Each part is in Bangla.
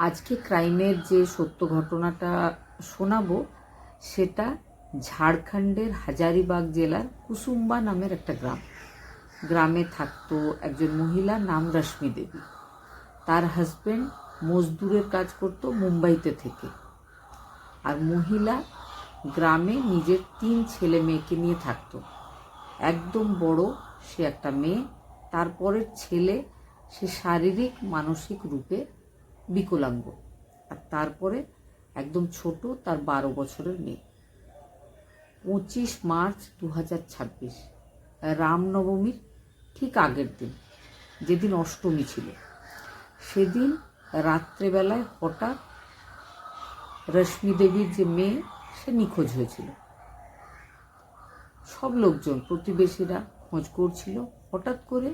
আজকে ক্রাইমের যে সত্য ঘটনাটা শোনাবো সেটা ঝাড়খণ্ডের হাজারিবাগ জেলার কুসুম্বা নামের একটা গ্রামে থাকতো একজন মহিলা নাম রশ্মি দেবী। তার হাজবেন্ড মজদুরের কাজ করতো মুম্বাইতে থেকে, আর মহিলা গ্রামে নিজের 3 ছেলে মেয়েকে নিয়ে থাকতো। একদম বড় সে একটা মেয়ে, তারপরের ছেলে সে শারীরিক মানসিক রূপে বিকলাঙ্গ, আর তারপরে একদম ছোট তার 12 বছরের মেয়ে। 25 মার্চ 2026 রামনবমীর ঠিক আগের দিন, যেদিন অষ্টমী ছিল, সেদিন রাত্রেবেলায় হঠাৎ রশ্মি দেবীর যে মেয়ে সে নিখোঁজ হয়েছিল। সব লোকজন প্রতিবেশীরা খোঁজ করছিল। হঠাৎ করে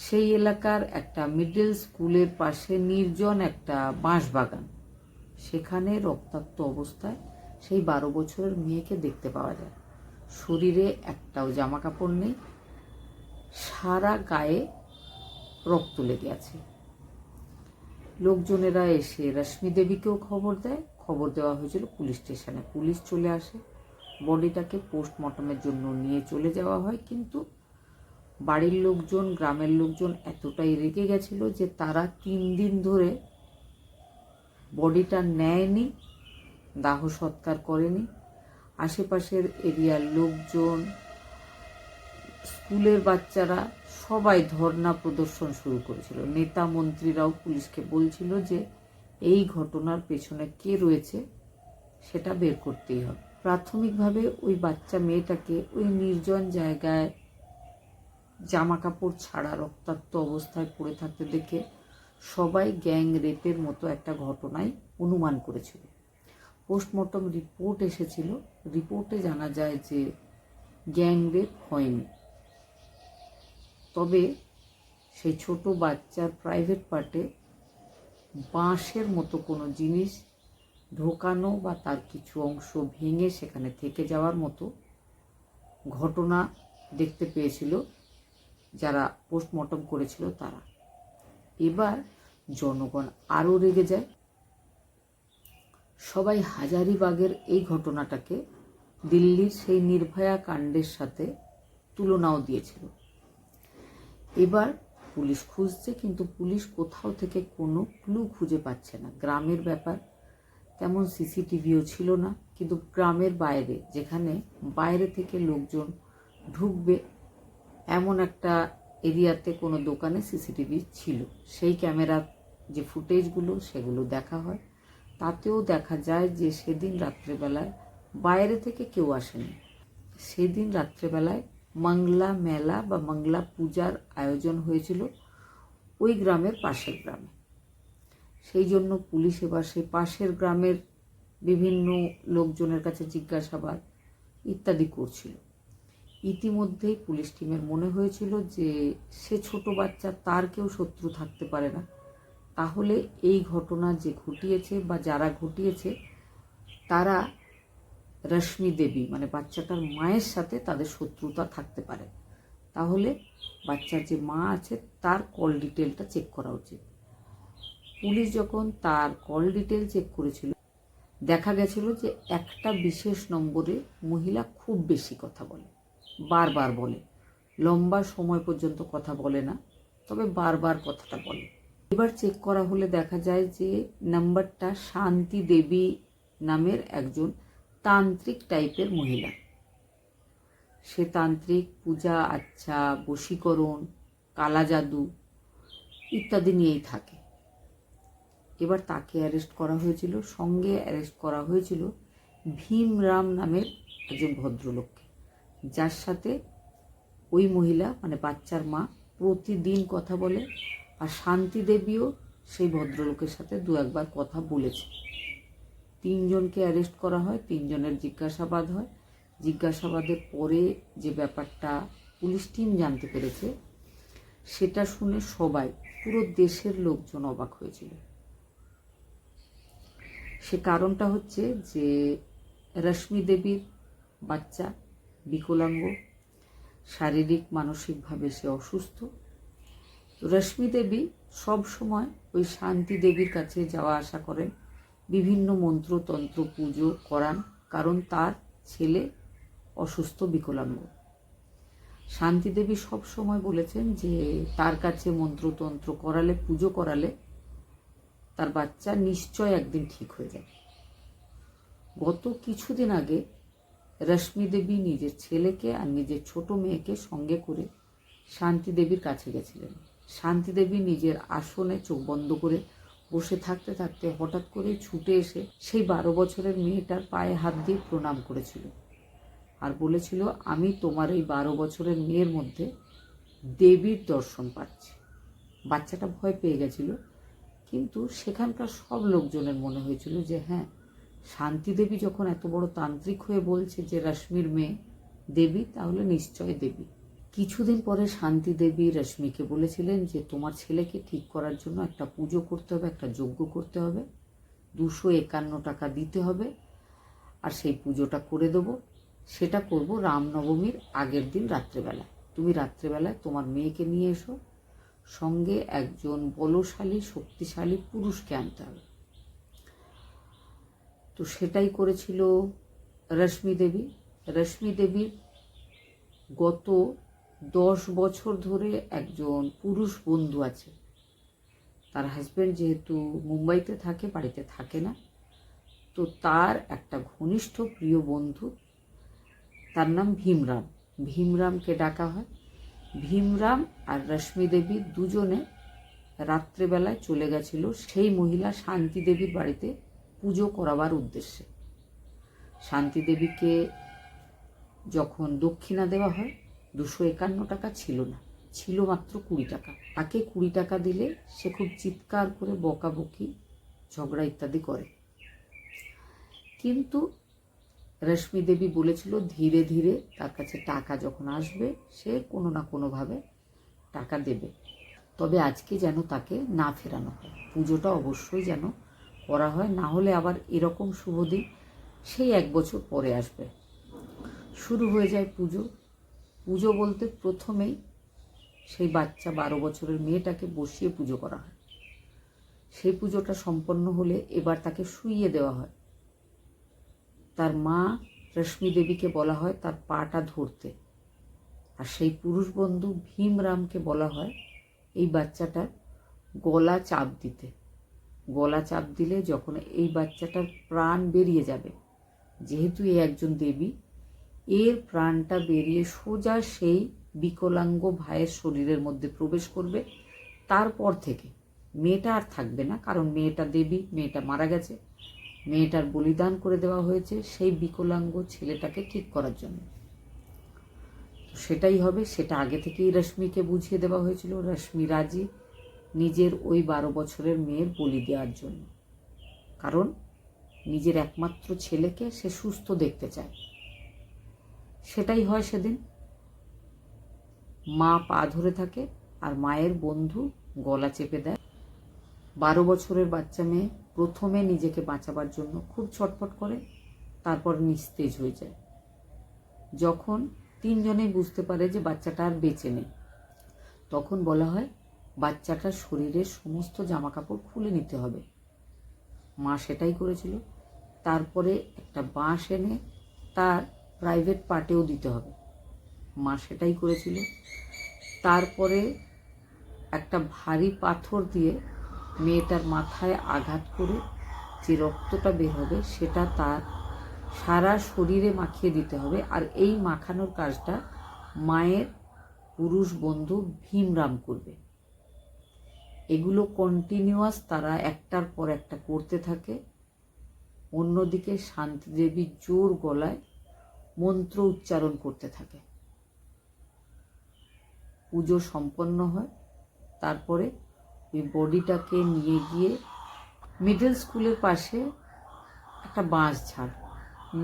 সেই এলাকার একটা মিডল স্কুলের পাশে নির্জন একটা বাঁশবাগান, সেখানে রক্তাক্ত অবস্থায় সেই 12 বছরের মেয়েকে দেখতে পাওয়া যায়। শরীরে একটাও জামা কাপড় নেই, সারা গায়ে রক্ত লেগে আছে। লোকজনেরা এসে রশ্মি দেবীকেও খবর দেয়। খবর দেওয়া হয়েছিল পুলিশ স্টেশনে। পুলিশ চলে আসে, বডিটাকে পোস্টমর্টমের জন্য নিয়ে চলে যাওয়া হয়। কিন্তু বাড়ির লোকজন, গ্রামের লোকজন এতটাই রেগে গেছিল যে তারা 3 দিন ধরে বডিটা নেয়নি, দাহ সৎকার করেনি। আশেপাশের এরিয়ার লোকজন, স্কুলের বাচ্চারা সবাই ধর্ণা প্রদর্শন শুরু করেছিল। নেতা মন্ত্রীরাও পুলিশকে বলছিল যে এই ঘটনার পেছনে কে রয়েছে সেটা বের করতেই হবে। প্রাথমিকভাবে ওই বাচ্চা মেয়েটাকে ওই নির্জন জায়গায় জামা কাপড় ছাড়া রক্তাক্ত অবস্থায় পড়ে থাকতে দেখে সবাই গ্যাং রেপের মতো একটা ঘটনায় অনুমান করেছিল। পোস্টমর্টম রিপোর্ট এসেছিল। রিপোর্টে জানা যায় যে গ্যাং রেপ হয়নি, তবে সেই ছোট বাচ্চার প্রাইভেট পার্টে বাঁশের মতো কোনো জিনিস ঢোকানো বা তার কিছু অংশ ভেঙে সেখানে থেকে যাওয়ার মতো ঘটনা দেখতে পেয়েছিল যারা পোস্টমর্টম করেছিল তারা। এবার জনগণ আরও রেগে যায়। সবাই হাজারিবাগের এই ঘটনাটাকে দিল্লির সেই নির্ভয়া কাণ্ডের সাথে তুলনাও দিয়েছিল। এবার পুলিশ খুঁজছে, কিন্তু পুলিশ কোথাও থেকে কোনো ক্লু খুঁজে পাচ্ছে না। গ্রামের ব্যাপার, তেমন সিসিটিভিও ছিল না। কিন্তু গ্রামের বাইরে, যেখানে বাইরে থেকে লোকজন ঢুকবে এমন একটা এরিয়াতে কোনো দোকানে সিসিটিভি ছিল। সেই ক্যামেরার যে ফুটেজগুলো সেগুলো দেখা হয়, তাতেও দেখা যায় যে সেদিন রাত্রেবেলায় বাইরে থেকে কেউ আসেনি। সেদিন রাত্রেবেলায় মংলা মেলা বা মংলা পূজার আয়োজন হয়েছিল ওই গ্রামের পাশের গ্রামে। সেই জন্য পুলিশ এবার সেই পাশের গ্রামের বিভিন্ন লোকজনের কাছে জিজ্ঞাসাবাদ ইত্যাদি করছিল। ইতিমধ্যেই পুলিশ টিমের মনে হয়েছিল যে সে ছোট বাচ্চা, তার কেউ শত্রু থাকতে পারে না। তাহলে এই ঘটনা যে ঘটিয়েছে বা যারা ঘটিয়েছে তারা রশ্মি দেবী মানে বাচ্চাটার মায়ের সাথে তাদের শত্রুতা থাকতে পারে। তাহলে বাচ্চার যে মা আছে তার কল ডিটেলটা চেক করা উচিত। পুলিশ যখন তার কল ডিটেল চেক করেছিল, দেখা গেছিল যে একটা বিশেষ নম্বরে মহিলা খুব বেশি কথা বলে, বারবার বলে। লম্বা সময় পর্যন্ত কথা বলে না, তবে বারবার কথাটা বলে। এবার চেক করা হলে দেখা যায় যে নাম্বারটা শান্তি দেবী নামের একজন তান্ত্রিক টাইপের মহিলা। সে তান্ত্রিক, পূজা আচ্ছা, বশীকরণ, কালা জাদু ইত্যাদি নিয়েই থাকে। এবার তাকে অ্যারেস্ট করা হয়েছিল। সঙ্গে অ্যারেস্ট করা হয়েছিল ভীমরাম নামের একজন ভদ্রলোককে, যার সাথে ওই মহিলা মানে বাচ্চার মা প্রতিদিন কথা বলে। আর শান্তি দেবীও সেই ভদ্রলোকের সাথে 2-1 বার কথা বলেছে। 3 জনকে অ্যারেস্ট করা হয়, 3 জনের জিজ্ঞাসাবাদ হয়। জিজ্ঞাসাবাদের পরে যে ব্যাপারটা পুলিশ টিম জানতে পেরেছে, সেটা শুনে সবাই, পুরো দেশের লোকজন অবাক হয়েছিল। সে কারণটা হচ্ছে যে রশ্মি দেবীর বাচ্চা বিকলাঙ্গ, শারীরিক মানসিকভাবে সে অসুস্থ। রশ্মি দেবী সব সময় ওই শান্তি দেবীর কাছে যাওয়া আসা করেন, বিভিন্ন মন্ত্রতন্ত্র পুজো করান, কারণ তার ছেলে অসুস্থ বিকলাঙ্গ। শান্তি দেবী সব সময় বলেছেন যে তার কাছে মন্ত্রতন্ত্র করালে, পুজো করালে তার বাচ্চা নিশ্চয় একদিন ঠিক হয়ে যাবে। গত কিছুদিন আগে রশ্মি দেবী নিজের ছেলেকে আর নিজের ছোট মেয়েকে সঙ্গে করে শান্তি দেবীর কাছে গেছিলেন। শান্তি দেবী নিজের আসনে চোখ বন্ধ করে বসে থাকতে থাকতে হঠাৎ করে ছুটে এসে সেই 12 বছরের মেয়েটার পায়ে হাত দিয়ে প্রণাম করেছিল আর বলেছিল, আমি তোমার এই 12 বছরের মেয়ের মধ্যে দেবীর দর্শন পাচ্ছি। বাচ্চাটা ভয় পেয়ে গেছিল, কিন্তু সেখানকার সব লোকজনের মনে হয়েছিল যে হ্যাঁ, শান্তি দেবী যখন এত বড় তান্ত্রিক হয়ে বলছে যে রশ্মির মেয়ে দেবী, তাহলে নিশ্চয় দেবী। কিছুদিন পরে শান্তি দেবী রশ্মিকে বলেছিলেন যে তোমার ছেলেকে ঠিক করার জন্য একটা পুজো করতে হবে, একটা যজ্ঞ করতে হবে, 251 টাকা দিতে হবে, আর সেই পুজোটা করে দেবো। সেটা করব রামনবমীর আগের দিন রাত্রেবেলা। তুমি রাত্রেবেলায় তোমার মেয়েকে নিয়ে এসো, সঙ্গে একজন বলশালী শক্তিশালী পুরুষকে আনতে হবে। তো সেটাই করেছিল রশ্মি দেবী। রশ্মি দেবীর গত 10 বছর ধরে একজন পুরুষ বন্ধু আছে। তার হাজব্যান্ড যেহেতু মুম্বাইতে থাকে, বাড়িতে থাকে না, তো তার একটা ঘনিষ্ঠ প্রিয় বন্ধু, তার নাম ভীমরাম। ভীমরামকে ডাকা হয়। ভীমরাম আর রশ্মি দেবী দুজনে রাত্রেবেলায় চলে গেছিল সেই মহিলা শান্তি দেবীর বাড়িতে পুজো করাবার উদ্দেশ্যে। শান্তি দেবীকে যখন দক্ষিণা দেওয়া হয়, 251 টাকা ছিল না, ছিল মাত্র 20 টাকা। তাকে 20 টাকা দিলে সে খুব চিৎকার করে বকাবকি, ঝগড়া ইত্যাদি করে। কিন্তু রশ্মি দেবী বলেছিল ধীরে ধীরে তার কাছে টাকা যখন আসবে সে কোনো না কোনোভাবে টাকা দেবে, তবে আজকে যেন তাকে না ফেরানো হয়, পুজোটা অবশ্যই যেন করা হয়, না হলে আবার এরকম শুভ দিন সেই 1 বছর পরে আসবে। শুরু হয়ে যায় পুজো। পুজো বলতে প্রথমেই সেই বাচ্চা 12 বছরের মেয়েটাকে বসিয়ে পুজো করা হয়। সেই পুজোটা সম্পন্ন হলে এবার তাকে শুইয়ে দেওয়া হয়। তার মা রশ্মি দেবীকে বলা হয় তার পাটা ধরতে, আর সেই পুরুষ বন্ধু ভীমরামকে বলা হয় এই বাচ্চাটার গলা চাপ দিতে। গলা চাপ দিলে যখন এই বাচ্চাটার প্রাণ বেরিয়ে যাবে, যেহেতু এ একজন দেবী, এর প্রাণটা বেরিয়ে সোজা সেই বিকলাঙ্গ ভাইয়ের শরীরের মধ্যে প্রবেশ করবে। তারপর থেকে মেয়েটা আর থাকবে না, কারণ মেয়েটা দেবী, মেয়েটা মারা গেছে, মেয়েটার বলিদান করে দেওয়া হয়েছে সেই বিকলাঙ্গ ছেলেটাকে ঠিক করার জন্য। সেটাই হবে, সেটা আগে থেকেই রশ্মিকে বুঝিয়ে দেওয়া হয়েছিল। রশ্মি রাজি নিজের ওই 12 বছরের মেয়ের বলি দেওয়ার জন্য, কারণ নিজের একমাত্র ছেলেকে সে সুস্থ দেখতে চায়। সেটাই হয় সেদিন। মা পা ধরে থাকে আর মায়ের বন্ধু গলা চেপে দেয়। 12 বছরের বাচ্চা মেয়ে প্রথমে নিজেকে বাঁচাবার জন্য খুব ছটফট করে, তারপর নিস্তেজ হয়ে যায়। যখন 3 জনেই বুঝতে পারে যে বাচ্চাটা আর বেঁচে নেই, তখন বলা হয় বাচ্চাটার শরীরের সমস্ত জামাকাপড় খুলে নিতে হবে। মা সেটাই করেছিল। তারপরে একটা বাঁশ এনে তার প্রাইভেট পার্টেও দিতে হবে, মা সেটাই করেছিল। তারপরে একটা ভারী পাথর দিয়ে মেয়েটার মাথায় আঘাত করে যে রক্তটা বের হবে সেটা তার সারা শরীরে মাখিয়ে দিতে হবে, আর এই মাখানোর কাজটা মায়ের পুরুষ বন্ধু ভীমরাম করবে। এগুলো কন্টিনিউয়াস তারা একটার পর একটা করতে থাকে। অন্যদিকে শান্তি দেবী জোর গলায় মন্ত্র উচ্চারণ করতে থাকে। পুজো সম্পন্ন হয়। তারপরে ওই বডিটাকে নিয়ে গিয়ে মিডল স্কুলের পাশে একটা বাঁশ ঝাড়,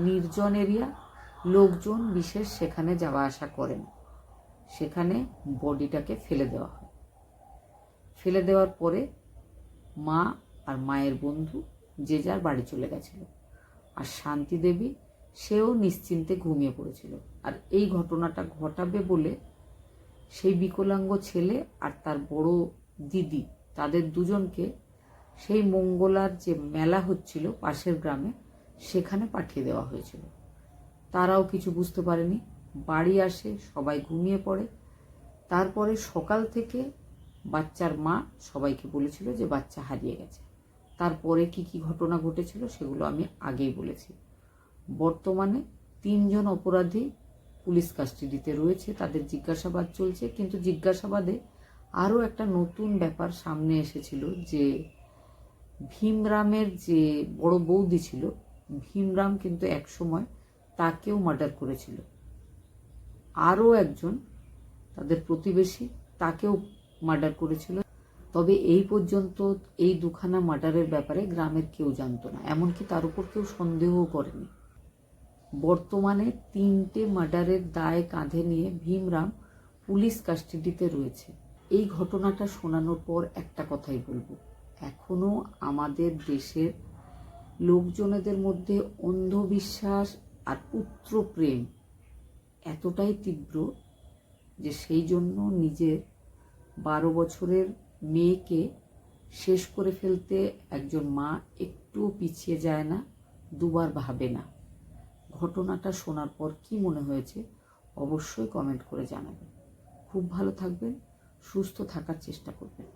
নির্জন এরিয়া, লোকজন বিশেষ সেখানে যাওয়া আসা করেন, সেখানে বডিটাকে ফেলে দেওয়া হয়। ফেলে দেওয়ার পরে মা আর মায়ের বন্ধু যে যার বাড়ি চলে গেছিল, আর শান্তি দেবী সেও নিশ্চিন্তে ঘুমিয়ে পড়েছিল। আর এই ঘটনাটা ঘটাবে বলে সেই বিকলাঙ্গ ছেলে আর তার বড় দিদি তাদের দুজনকে সেই মঙ্গলার যে মেলা হচ্ছিল পাশের গ্রামে সেখানে পাঠিয়ে দেওয়া হয়েছিল। তারাও কিছু বুঝতে পারেনি, বাড়ি আসে, সবাই ঘুমিয়ে পড়ে। তারপরে সকাল থেকে বাচ্চার মা সবাইকে বলেছিল যে বাচ্চা হারিয়ে গেছে। তারপরে কি কি ঘটনা ঘটেছিল সেগুলো আমি আগেই বলেছি। বর্তমানে 3 জন অপরাধী পুলিশ কাস্টাডিতে রয়েছে, তাদের জিজ্ঞাসাবাদ চলছে। কিন্তু জিজ্ঞাসাবাদে আরও একটা নতুন ব্যাপার সামনে এসেছিল যে ভীমরামের যে বড় বৌদি ছিল, ভীমরাম কিন্তু একসময় তাকেও মার্ডার করেছিল। আরও একজন তাদের প্রতিবেশী তাকেও মার্ডার করেছিল। তবে এই পর্যন্ত এই দুখানা মার্ডারের ব্যাপারে গ্রামের কেউ জানতো না, এমনকি তার উপর কেউ সন্দেহও করেনি। বর্তমানে 3টে মার্ডারের দায় কাঁধে নিয়ে ভীমরাম পুলিশ কাস্টাডিতে রয়েছে। এই ঘটনাটা শোনানোর পর একটা কথাই বলবো, এখনো আমাদের দেশের লোকজনেদের মধ্যে অন্ধবিশ্বাস আর পুত্রপ্রেম এতটাই তীব্র যে সেই জন্য নিজের 12 বছরের মেয়েকে শেষ করে ফেলতে একজন মা একটুও পিছিয়ে যায় না, দুবার ভাবে না। ঘটনাটা শোনার পর কি মনে হয়েছে অবশ্যই কমেন্ট করে জানাবেন। খুব ভালো থাকবেন, সুস্থ থাকার চেষ্টা করবেন।